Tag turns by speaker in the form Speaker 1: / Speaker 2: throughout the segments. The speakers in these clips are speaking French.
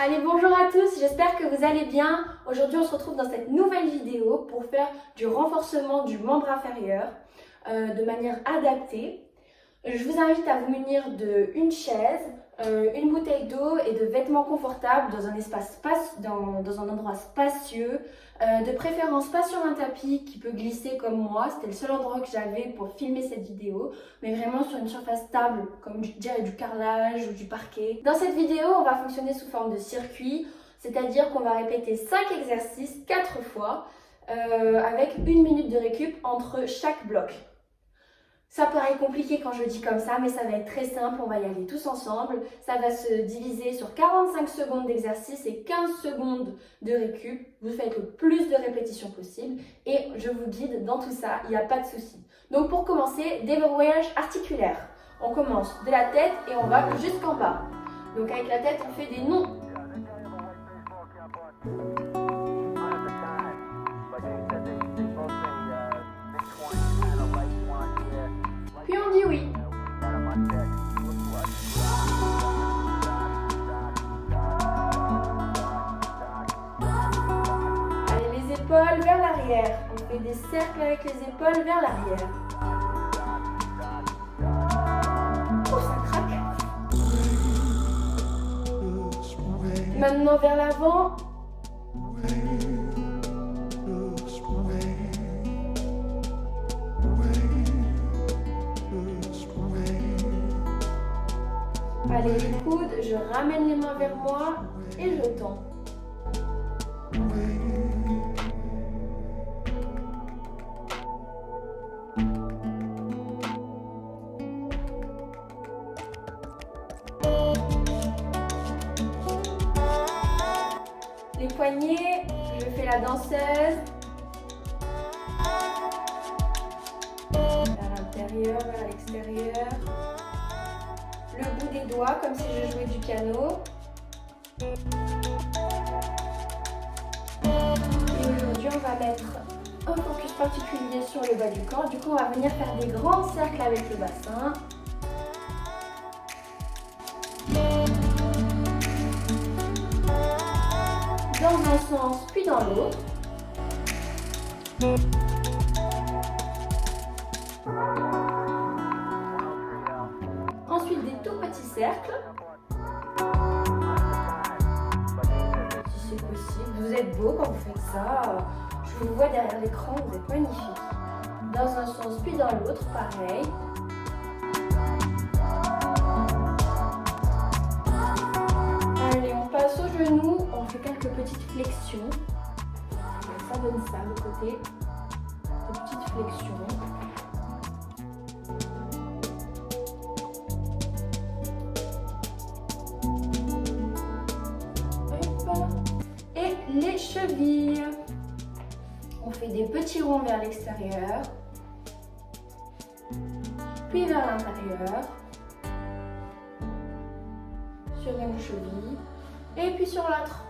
Speaker 1: Allez, bonjour à tous, j'espère que vous allez bien. Aujourd'hui, on se retrouve dans cette nouvelle vidéo pour faire du renforcement du membre inférieur de manière adaptée. Je vous invite à vous munir d'une chaise, une bouteille d'eau et de vêtements confortables dans un espace dans un endroit spacieux, de préférence pas sur un tapis qui peut glisser comme moi. C'était le seul endroit que j'avais pour filmer cette vidéo, mais vraiment sur une surface stable, comme je dirais du carrelage ou du parquet. Dans cette vidéo, on va fonctionner sous forme de circuit, c'est-à-dire qu'on va répéter 5 exercices 4 fois avec 1 minute de récup entre chaque bloc. Ça paraît compliqué quand je le dis comme ça, mais ça va être très simple, on va y aller tous ensemble. Ça va se diviser sur 45 secondes d'exercice et 15 secondes de récup. Vous faites le plus de répétitions possible et je vous guide dans tout ça, il n'y a pas de souci. Donc pour commencer, déverrouillage articulaire. On commence de la tête et on va jusqu'en bas. Donc avec la tête, on fait des noms. Puis on dit oui. Allez, les épaules vers l'arrière. On fait des cercles avec les épaules vers l'arrière. Oh, ça craque. Maintenant vers l'avant. Allez, les coudes, je ramène les mains vers moi et je tends. Les poignets, je fais la danseuse. Vers l'intérieur, vers l'extérieur. Le bout des doigts, comme si je jouais du piano. Et aujourd'hui, on va mettre un focus particulier sur le bas du corps. Du coup, on va venir faire des grands cercles avec le bassin. Dans un sens, puis dans l'autre. Ensuite, des tout petits cercles. Si c'est possible. Vous êtes beau quand vous faites ça. Je vous vois derrière l'écran, vous êtes magnifique. Dans un sens, puis dans l'autre, pareil. Allez, on passe au genou. On fait quelques petites flexions. Ça donne ça, le côté. Des petites flexions. Les chevilles. On fait des petits ronds vers l'extérieur, puis vers l'intérieur, sur une cheville, et puis sur l'autre.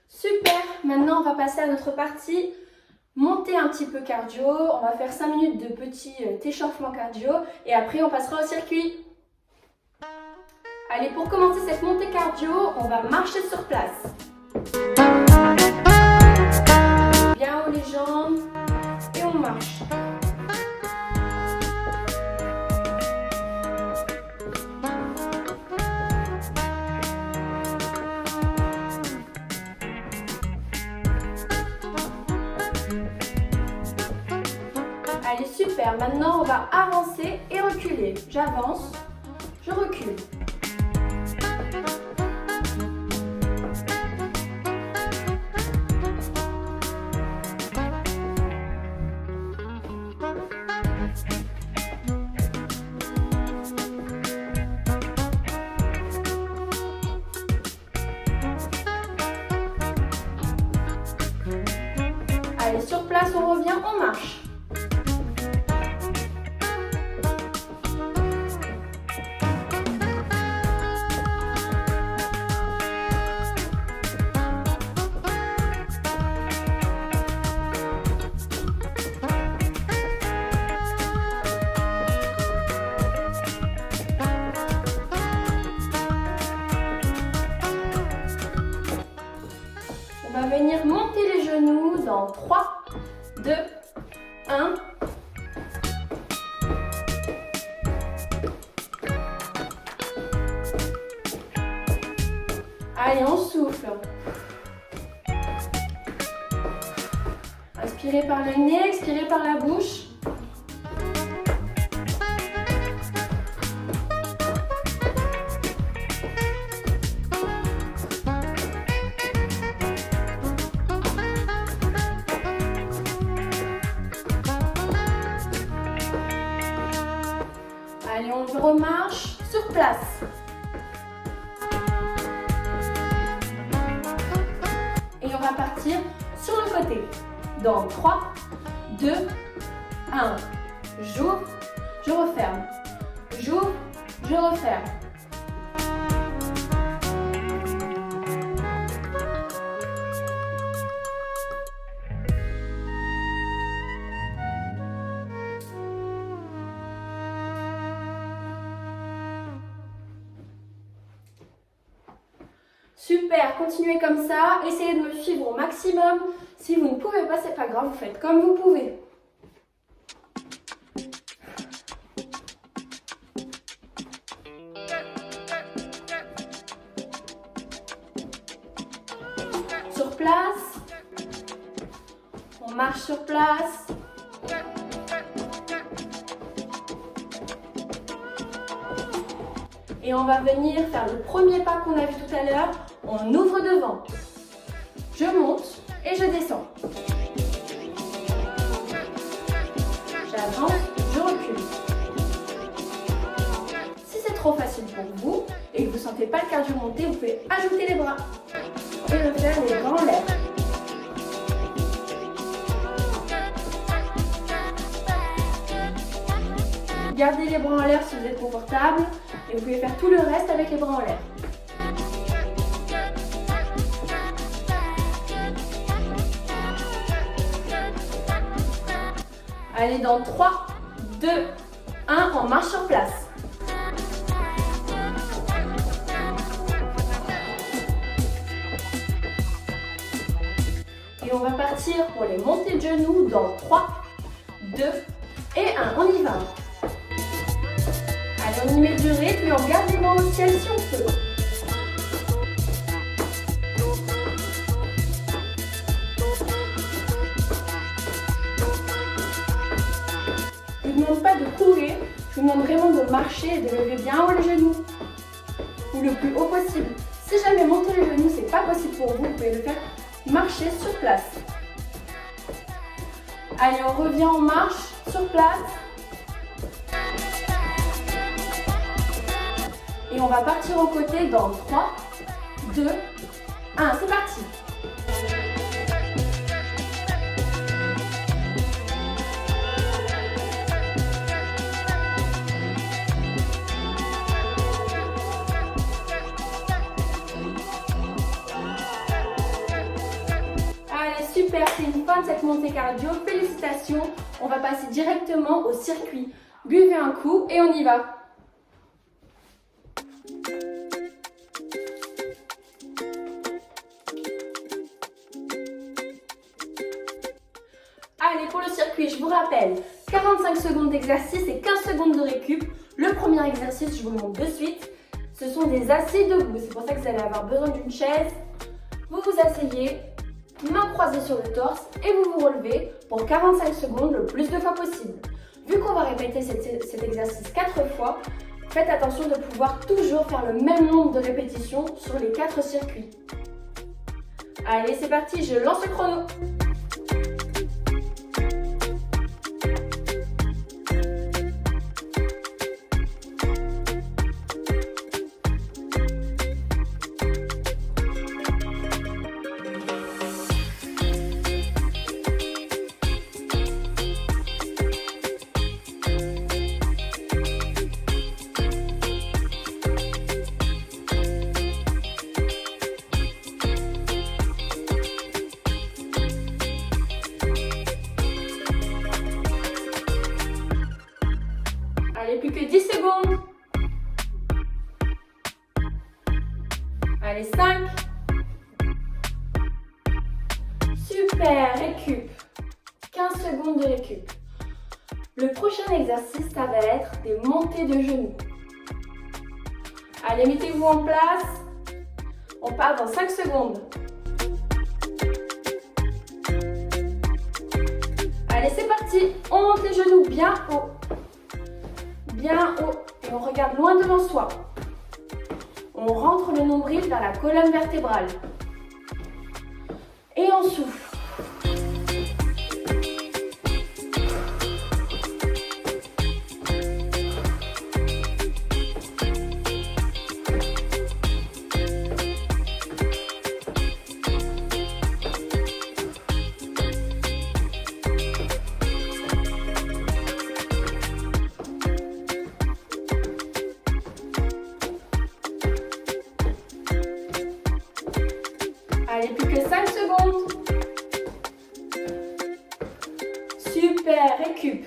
Speaker 1: Super! Maintenant, on va passer à notre partie. Monter un petit peu cardio, on va faire 5 minutes de petit échauffement cardio et après on passera au circuit. Allez, pour commencer cette montée cardio, on va marcher sur place. Bien haut les jambes et on marche. Allez, super. Maintenant, on va avancer et reculer. J'avance, je recule. Allez, sur place, on revient, on marche. 2, 1. Allez, on souffle. Inspirez par le nez, expirez par la bouche. Allez, on remarche sur place. Et on va partir sur le côté. Dans 3, 2, 1. J'ouvre, je referme. J'ouvre, je referme. Super, continuez comme ça, essayez de me suivre au maximum. Si vous ne pouvez pas, c'est pas grave, vous faites comme vous pouvez. Sur place, on marche sur place. Et on va venir faire le premier pas qu'on a vu tout à l'heure. On ouvre devant. Je monte et je descends. J'avance, je recule. Si c'est trop facile pour vous et que vous ne sentez pas le cardio monter, vous pouvez ajouter les bras et refaire les bras en l'air. Gardez les bras en l'air si vous êtes confortable et vous pouvez faire tout le reste avec les bras en l'air. Allez, dans 3, 2, 1, on marche sur place. Et on va partir pour les montées de genoux dans 3, 2 et 1. On y va. Allez, on y met du rythme et on garde les mains au ciel si on peut. Je ne vous demande pas de courir, je vous demande vraiment de marcher et de lever bien haut les genoux. Ou le plus haut possible. Si jamais monter les genoux, c'est pas possible pour vous, vous pouvez le faire marcher sur place. Allez, on revient en marche sur place. Et on va partir au côté dans 3, 2, 1. C'est parti. Allez, super, c'est une fin de cette montée cardio. Félicitations. On va passer directement au circuit. Buvez un coup et on y va. Allez, pour le circuit, je vous rappelle, 45 secondes d'exercice et 15 secondes de récup. Le premier exercice, je vous le montre de suite, ce sont des assis debout. C'est pour ça que vous allez avoir besoin d'une chaise. Vous vous asseyez, mains croisées sur le torse et vous vous relevez pour 45 secondes le plus de fois possible. Vu qu'on va répéter cet exercice 4 fois, faites attention de pouvoir toujours faire le même nombre de répétitions sur les 4 circuits. Allez, c'est parti, je lance le chrono. Allez, plus que 10 secondes. Allez, 5. Super, récup. 15 secondes de récup. Le prochain exercice, ça va être des montées de genoux. Allez, mettez-vous en place. On part dans 5 secondes. Allez, c'est parti. On monte les genoux bien haut. Bien haut. Et on regarde loin devant soi. On rentre le nombril vers la colonne vertébrale. Et on souffle. Allez, plus que 5 secondes. Super, récup.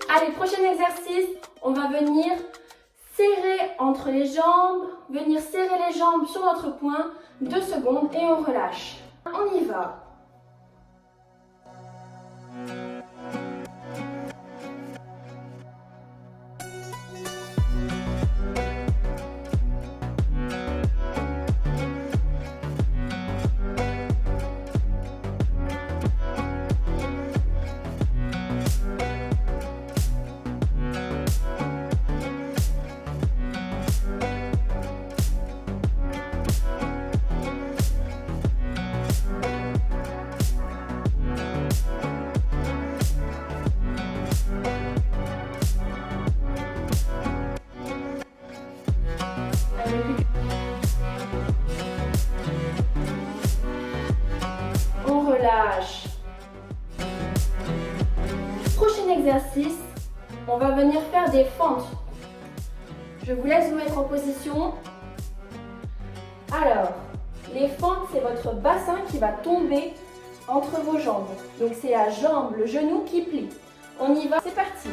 Speaker 1: Allez, prochain exercice, on va venir serrer entre les jambes, venir serrer les jambes sur notre poing, 2 secondes et on relâche. On y va. On relâche. Prochain exercice, on va venir faire des fentes. Je vous laisse vous mettre en position. Alors, les fentes, c'est votre bassin qui va tomber entre vos jambes. Donc c'est la jambe, le genou qui plie. On y va, c'est parti.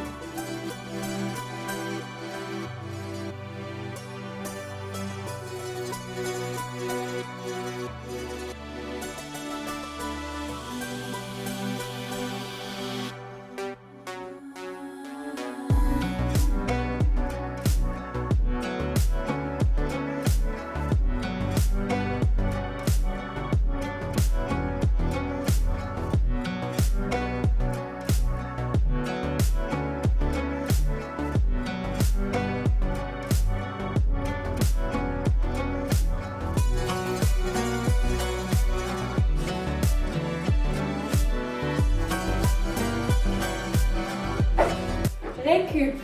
Speaker 1: Récup.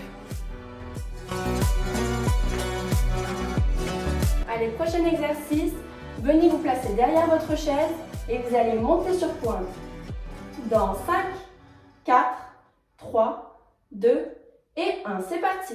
Speaker 1: Allez, prochain exercice, venez vous placer derrière votre chaise et vous allez monter sur pointe. Dans 5, 4, 3, 2 et 1. C'est parti.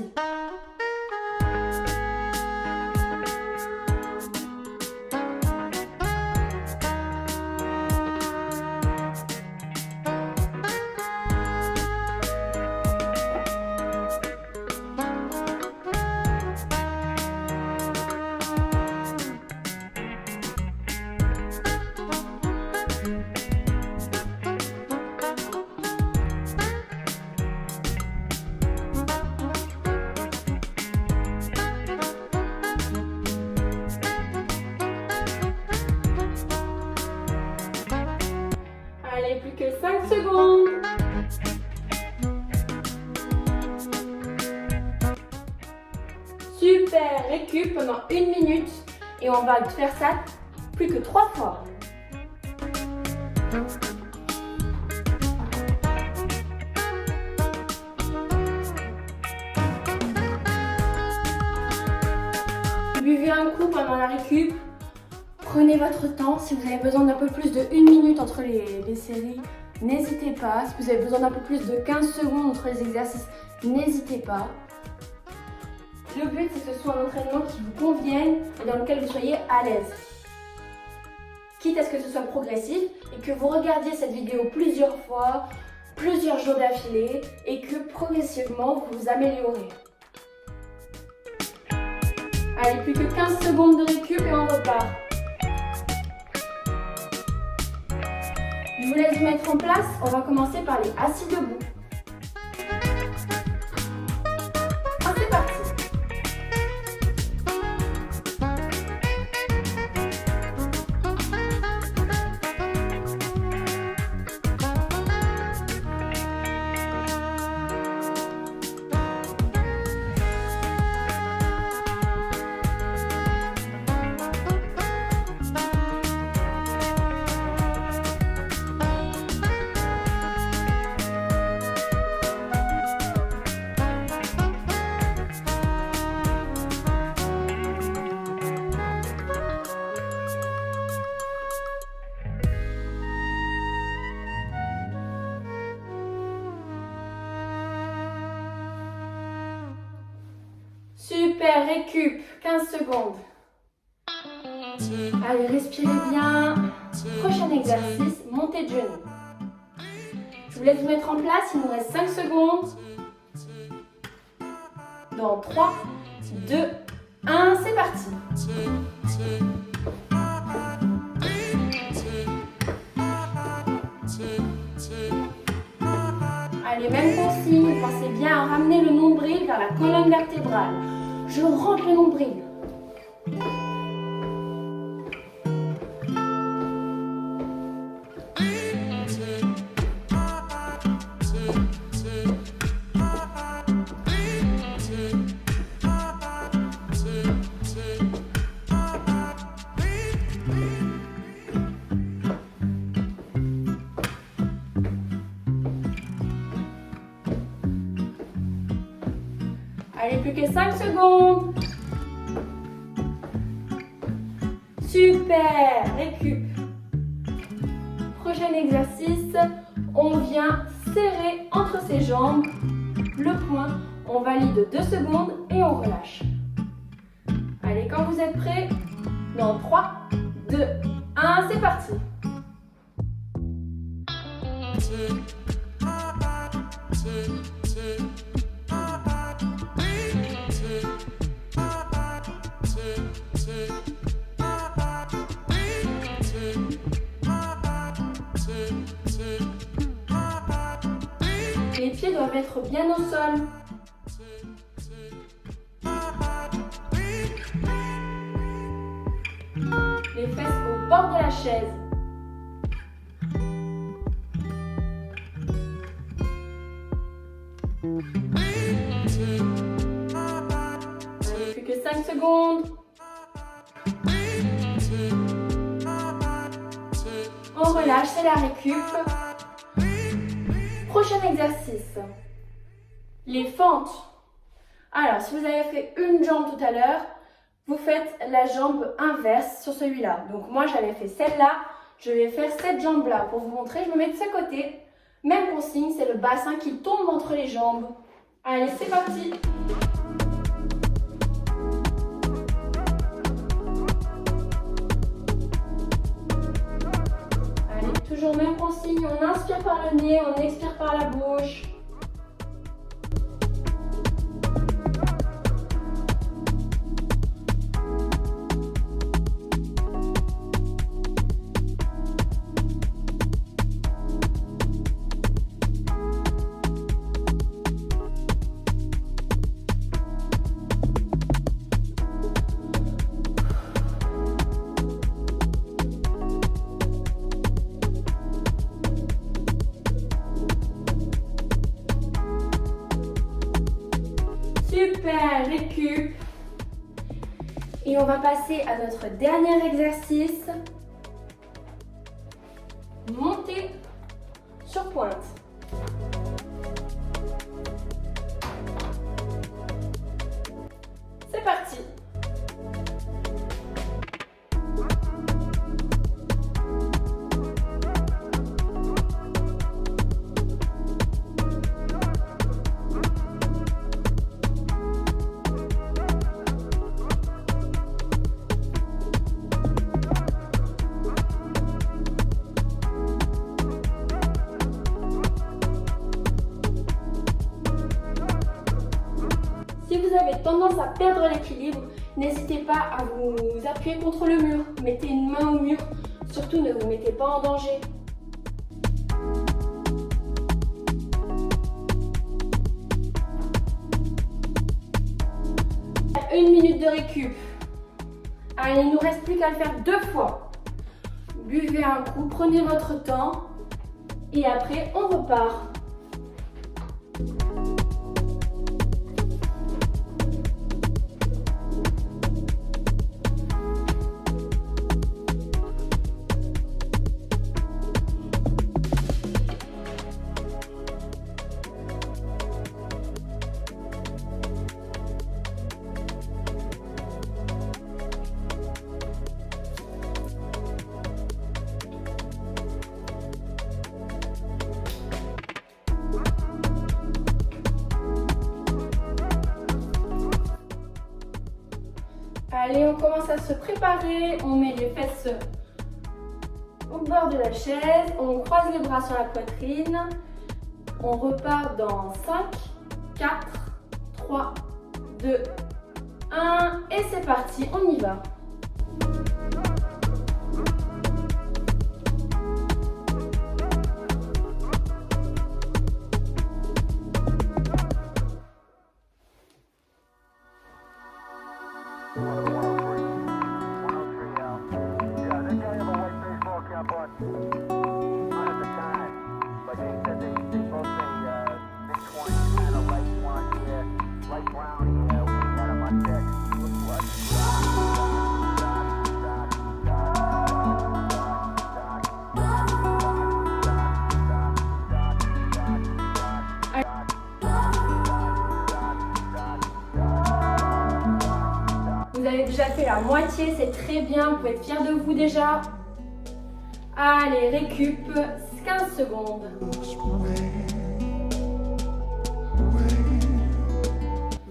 Speaker 1: Allez, plus que 5 secondes. Super, récup pendant 1 minute et on va faire ça plus que 3 fois. Buvez un coup pendant la récup. Prenez votre temps. Si vous avez besoin d'un peu plus de 1 minute entre les séries, n'hésitez pas. Si vous avez besoin d'un peu plus de 15 secondes entre les exercices, n'hésitez pas. Le but, c'est que ce soit un entraînement qui vous convienne et dans lequel vous soyez à l'aise. Quitte à ce que ce soit progressif et que vous regardiez cette vidéo plusieurs fois, plusieurs jours d'affilée et que progressivement vous vous améliorez. Allez, plus que 15 secondes de récup et on repart. Je vous laisse vous mettre en place. On va commencer par les assis debout. C'est parti. Super, récup, 15 secondes. Allez, respirez bien. Prochain exercice, montée de genoux. Je vous laisse vous mettre en place, il nous reste 5 secondes. Dans 3, 2, 1, c'est parti. Allez, même consigne, pensez bien à ramener le nombril vers la colonne vertébrale. Je rentre le nombril. Allez, plus que 5 secondes. Super, récup. Prochain exercice, on vient serrer entre ses jambes le poing. On valide 2 secondes et on relâche. Allez, quand vous êtes prêts, dans 3, 2, 1, c'est parti. Les pieds doivent être bien au sol. Les fesses au bord de la chaise. Allez, plus que 5 secondes. On relâche, c'est la récup. Prochain exercice, les fentes. Alors, si vous avez fait une jambe tout à l'heure, vous faites la jambe inverse sur celui-là. Donc moi, j'avais fait celle-là, je vais faire cette jambe-là. Pour vous montrer, je me mets de ce côté. Même consigne, c'est le bassin qui tombe entre les jambes. Allez, c'est parti. Toujours même consigne, on inspire par le nez, on expire par la bouche. Super, récup. Et on va passer à notre dernier exercice. Montée sur pointe. C'est parti. Si vous avez tendance à perdre l'équilibre, n'hésitez pas à vous appuyer contre le mur. Mettez une main au mur, surtout ne vous mettez pas en danger. minutes de récup. Allez, il ne nous reste plus qu'à le faire 2 fois. Buvez un coup, prenez votre temps et après on repart. Allez, on commence à se préparer, on met les fesses au bord de la chaise, on croise les bras sur la poitrine, on repart dans 5, 4, 3, 2, 1 et c'est parti, on y va. Vous avez déjà fait la moitié, c'est très bien, vous pouvez être fiers de vous déjà. Allez, récup, 15 secondes.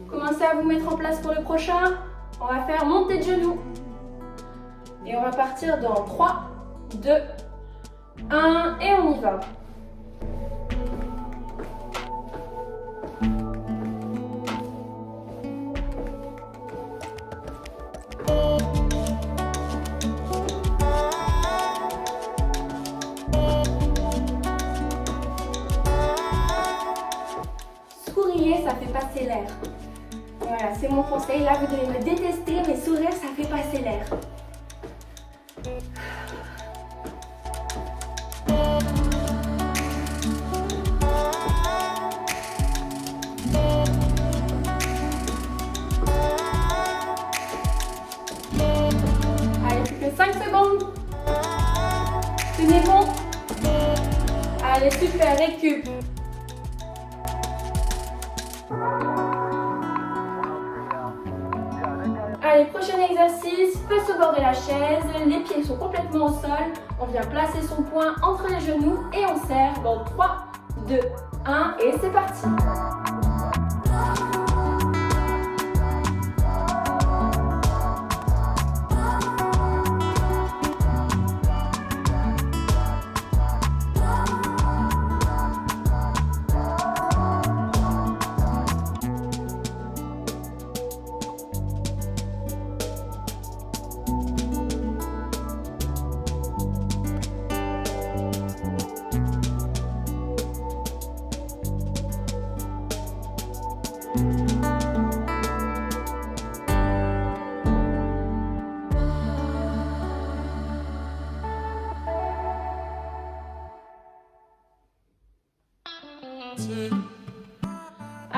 Speaker 1: Commencez à vous mettre en place pour le prochain. On va faire montée de genoux. Et on va partir dans 3, 2, 1 et on y va. Souriez, ça fait passer l'air. Voilà, c'est mon conseil. Là, vous devez me détester, mais sourire, ça fait passer l'air. Allez, plus que 5 secondes. Tenez bon. Allez, super, récup. Allez, prochain exercice, fesses au bord de la chaise, les pieds sont complètement au sol. On vient placer son poing entre les genoux et on serre dans 3, 2, 1 et c'est parti.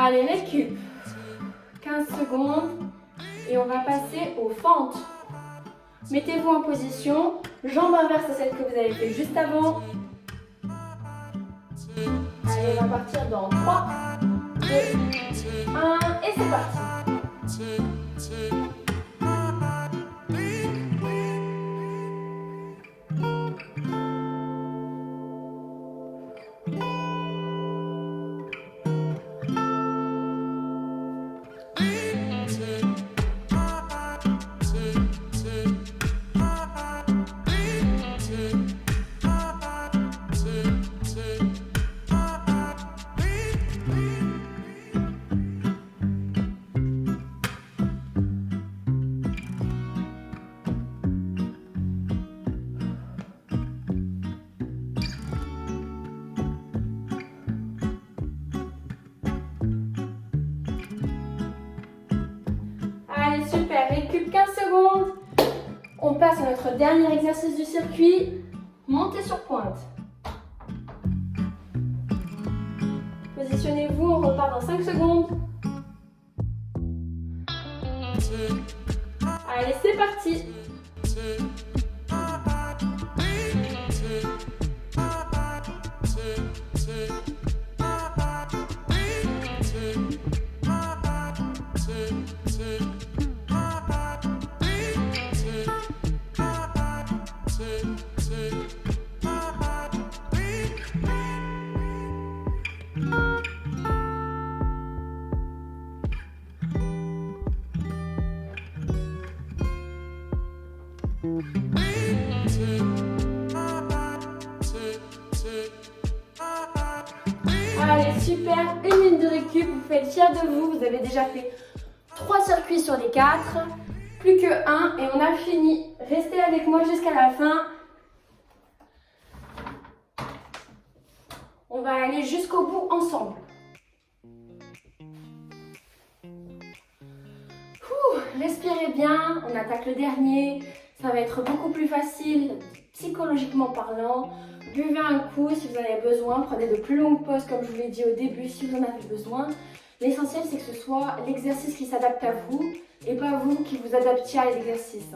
Speaker 1: Allez, récup. 15 secondes et on va passer aux fentes. Mettez-vous en position, jambes inverses à celle que vous avez fait juste avant. Allez, on va partir dans 3, 2, 1 et c'est parti. passe à notre dernier exercice du circuit, montée sur pointe. Positionnez-vous, on repart dans 5 secondes. Allez, c'est parti. Allez, super, 1 minute de récup, vous faites fier de vous, vous avez déjà fait 3 circuits sur les 4, plus que 1 et on a fini. Restez avec moi jusqu'à la fin. On va aller jusqu'au bout ensemble. Respirez bien, on attaque le dernier, ça va être beaucoup plus facile psychologiquement parlant. Buvez un coup si vous en avez besoin, prenez de plus longues pauses comme je vous l'ai dit au début si vous en avez besoin. L'essentiel c'est que ce soit l'exercice qui s'adapte à vous et pas vous qui vous adaptiez à l'exercice.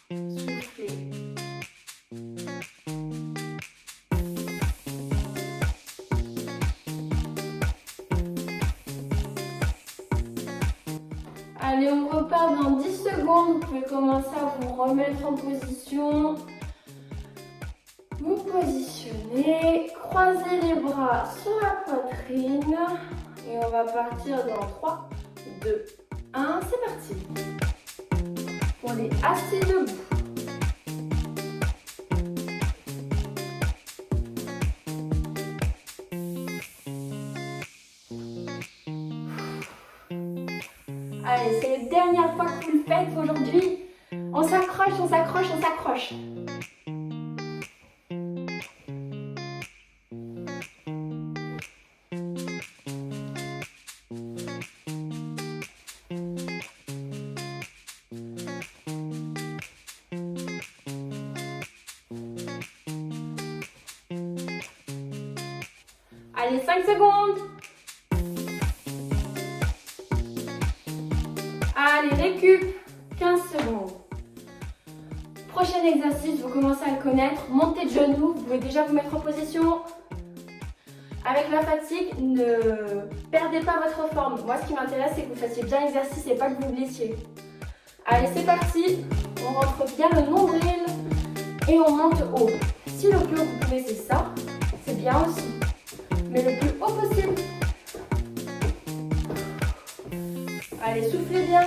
Speaker 1: Soufflez. Allez, on repart dans 10 secondes. Vous pouvez commencer à vous remettre en position. Vous positionnez, croisez les bras sur la poitrine. Et on va partir dans 3, 2, 1. C'est parti. On est assis debout. Allez, c'est la dernière fois que vous le faites aujourd'hui. On s'accroche, on s'accroche, on s'accroche. Allez, 5 secondes. Allez, récup, 15 secondes. Prochain exercice, vous commencez à le connaître, montée de genoux, vous pouvez déjà vous mettre en position. Avec la fatigue, ne perdez pas votre forme. Moi, ce qui m'intéresse, c'est que vous fassiez bien l'exercice et pas que vous blessiez. Allez, c'est parti. On rentre bien le nombril et on monte haut. Si le plus haut que vous pouvez, c'est ça, c'est bien aussi. Mais le plus haut possible. Allez, soufflez bien.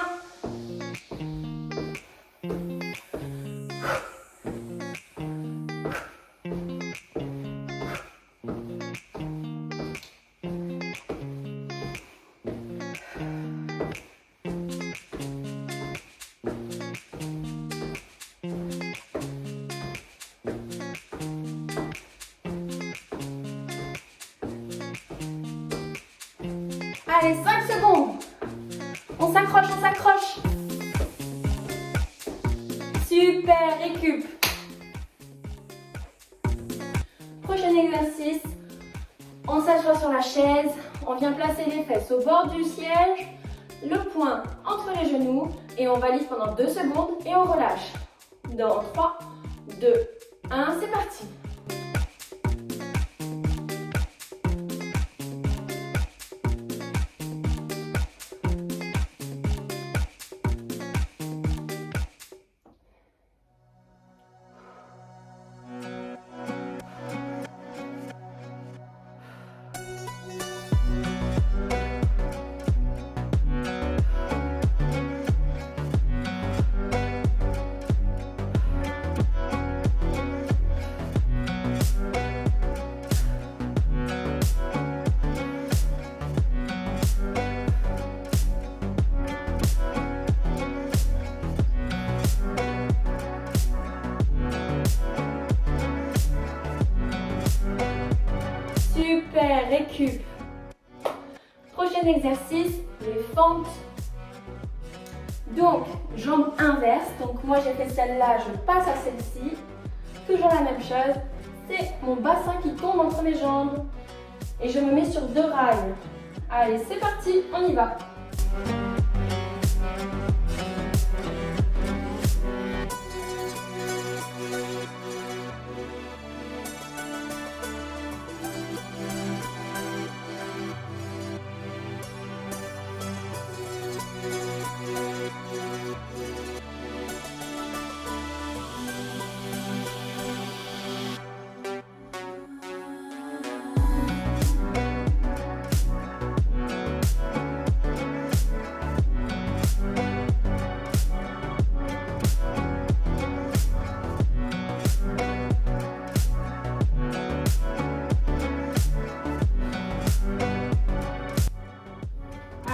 Speaker 1: Allez, 5 secondes. On s'accroche, on s'accroche. Super, récup. Prochain exercice. On s'assoit sur la chaise. On vient placer les fesses au bord du siège. Le poing entre les genoux. Et on valide pendant 2 secondes et on relâche. Dans 3, 2, 1, c'est parti. Super, récup. Prochain exercice, les fentes Donc, jambe inverse. Donc moi j'ai fait celle-là, je passe à celle-ci. Toujours la même chose. C'est mon bassin qui tombe entre mes jambes. Et je me mets sur 2 rails. Allez, c'est parti, on y va.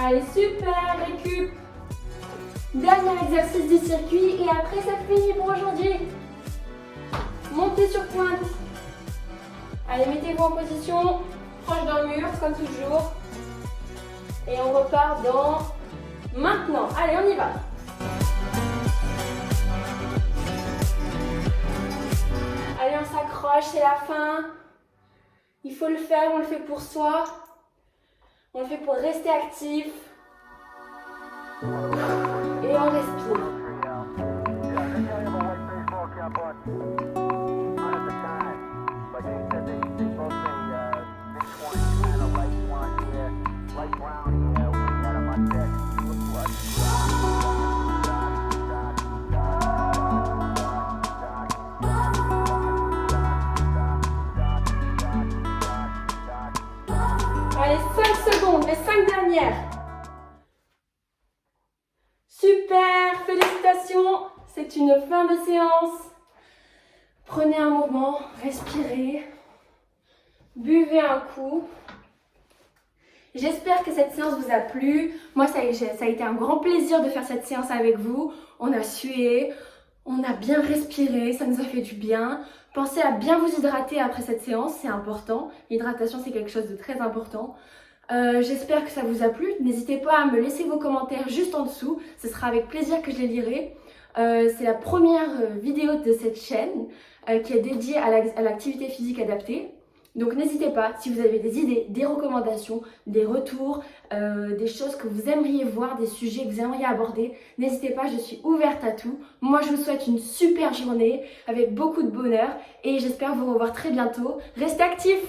Speaker 1: Allez, super, récup. Dernier exercice du circuit et après c'est fini pour aujourd'hui. Montez sur pointe. Allez, mettez-vous en position proche d'un mur comme toujours. Et on repart dans maintenant. Allez, on y va. Allez, on s'accroche, c'est la fin. Il faut le faire, on le fait pour soi. On le fait pour rester actif. Et on respire. Allez, 5 secondes, les 5 dernières. Super, félicitations, c'est une fin de séance. Prenez un moment, respirez, buvez un coup. J'espère que cette séance vous a plu. Moi, ça a été un grand plaisir de faire cette séance avec vous. On a sué, on a bien respiré, ça nous a fait du bien. Pensez à bien vous hydrater après cette séance, c'est important. L'hydratation, c'est quelque chose de très important. J'espère que ça vous a plu. N'hésitez pas à me laisser vos commentaires juste en dessous. Ce sera avec plaisir que je les lirai. C'est la première vidéo de cette chaîne qui est dédiée à l'activité physique adaptée. Donc n'hésitez pas, si vous avez des idées, des recommandations, des retours, des choses que vous aimeriez voir, des sujets que vous aimeriez aborder, n'hésitez pas, je suis ouverte à tout. Moi je vous souhaite une super journée avec beaucoup de bonheur et j'espère vous revoir très bientôt. Restez actifs!